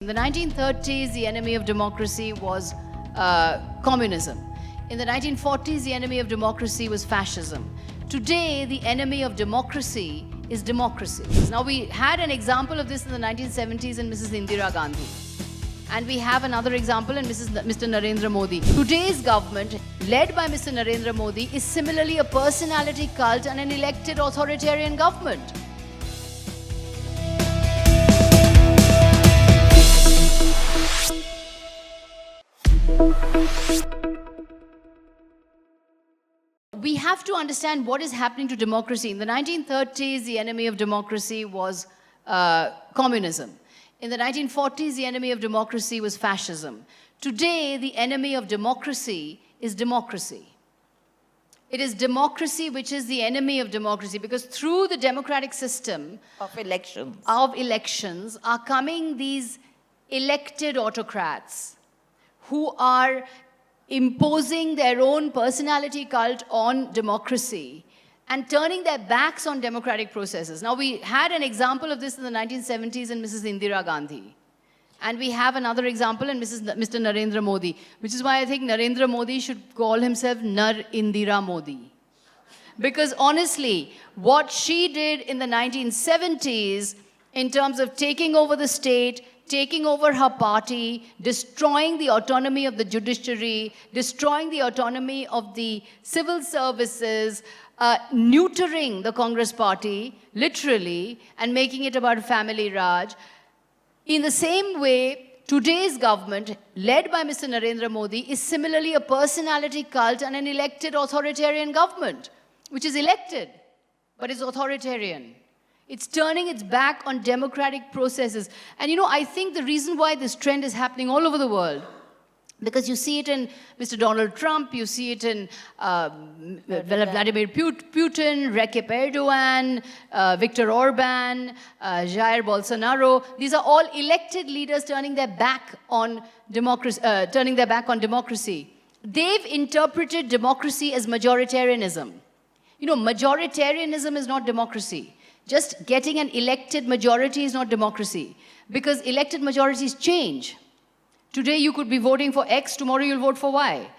In the 1930s, the enemy of democracy was communism. In the 1940s, the enemy of democracy was fascism. Today, the enemy of democracy is democracy. Now, we had an example of this in the 1970s in Mrs. Indira Gandhi. And we have another example in Mr. Narendra Modi. Today's government, led by Mr. Narendra Modi, is similarly a personality cult and an elected authoritarian government. We have to understand what is happening to democracy. In the 1930s, the enemy of democracy was communism. In the 1940s, the enemy of democracy was fascism. Today, the enemy of democracy is democracy. It is democracy which is the enemy of democracy, because through the democratic system of elections are coming these elected autocrats who are imposing their own personality cult on democracy and turning their backs on democratic processes. Now, we had an example of this in the 1970s in Mrs. Indira Gandhi. And we have another example in Mr. Narendra Modi, which is why I think Narendra Modi should call himself Nar Indira Modi. Because honestly, what she did in the 1970s in terms of taking over the state, taking over her party, destroying the autonomy of the judiciary, destroying the autonomy of the civil services, neutering the Congress party, literally, and making it about family Raj. In the same way, today's government, led by Mr. Narendra Modi, is similarly a personality cult and an elected authoritarian government, which is elected, but is authoritarian. It's turning its back on democratic processes. And I think the reason why this trend is happening all over the world, because you see it in Mr. Donald Trump, you see it in Vladimir Putin, Recep Erdogan, Viktor Orban, Jair Bolsonaro. These are all elected leaders turning their back on democracy. They've interpreted democracy as majoritarianism. Majoritarianism is not democracy. Just getting an elected majority is not democracy, because elected majorities change. Today you could be voting for X, tomorrow you'll vote for Y.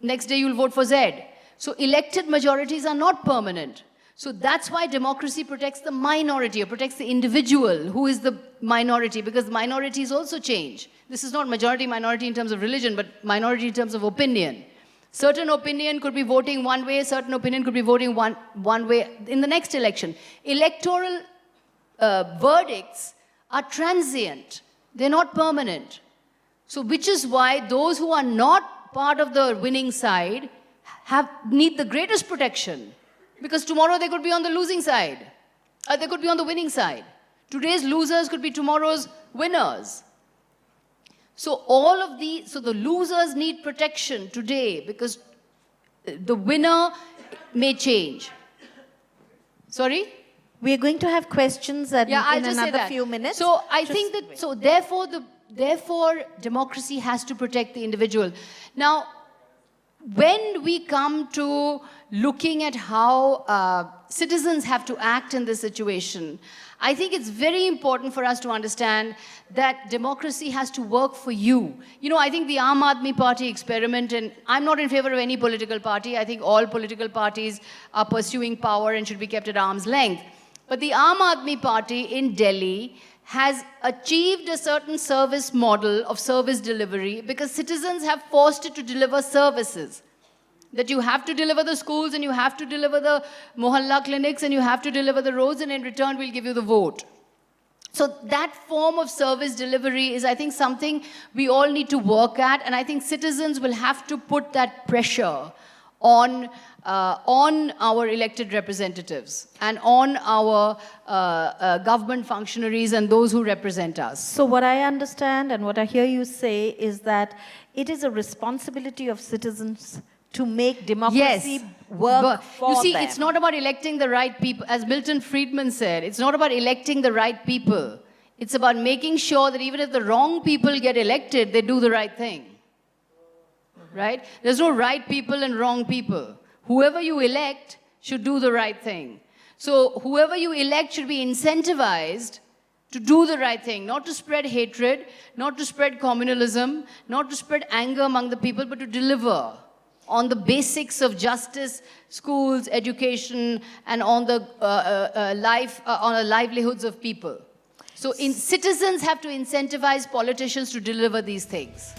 Next day you'll vote for Z. So elected majorities are not permanent. So that's why democracy protects the minority, or protects the individual who is the minority, because minorities also change. This is not majority-minority in terms of religion, but minority in terms of opinion. Certain opinion could be voting one way, certain opinion could be voting one way in the next election. Electoral verdicts are transient. They're not permanent. So which is why those who are not part of the winning side need the greatest protection. Because tomorrow they could be on the losing side. They could be on the winning side. Today's losers could be tomorrow's winners. So the losers need protection today, because the winner may change. Sorry? We are going to have questions in another few minutes. So I think that, so therefore democracy has to protect the individual. Now, when we come to looking at how citizens have to act in this situation, I think it's very important for us to understand that democracy has to work for you. I think the Aam Aadmi Party experiment, and I'm not in favor of any political party. I think all political parties are pursuing power and should be kept at arm's length. But the Aam Aadmi Party in Delhi has achieved a certain service model of service delivery because citizens have forced it to deliver services. That you have to deliver the schools, and you have to deliver the mohalla clinics, and you have to deliver the roads, and in return we'll give you the vote. So that form of service delivery is, I think, something we all need to work at, and I think citizens will have to put that pressure on our elected representatives and on our government functionaries and those who represent us. So what I understand and what I hear you say is that it is a responsibility of citizens to make democracy work for them. You see, it's not about electing the right people. As Milton Friedman said, it's not about electing the right people. It's about making sure that even if the wrong people get elected, they do the right thing. Right? There's no right people and wrong people. Whoever you elect should do the right thing. So whoever you elect should be incentivized to do the right thing, not to spread hatred, not to spread communalism, not to spread anger among the people, but to deliver on the basics of justice, schools, education, and on the livelihoods of people. So citizens have to incentivize politicians to deliver these things.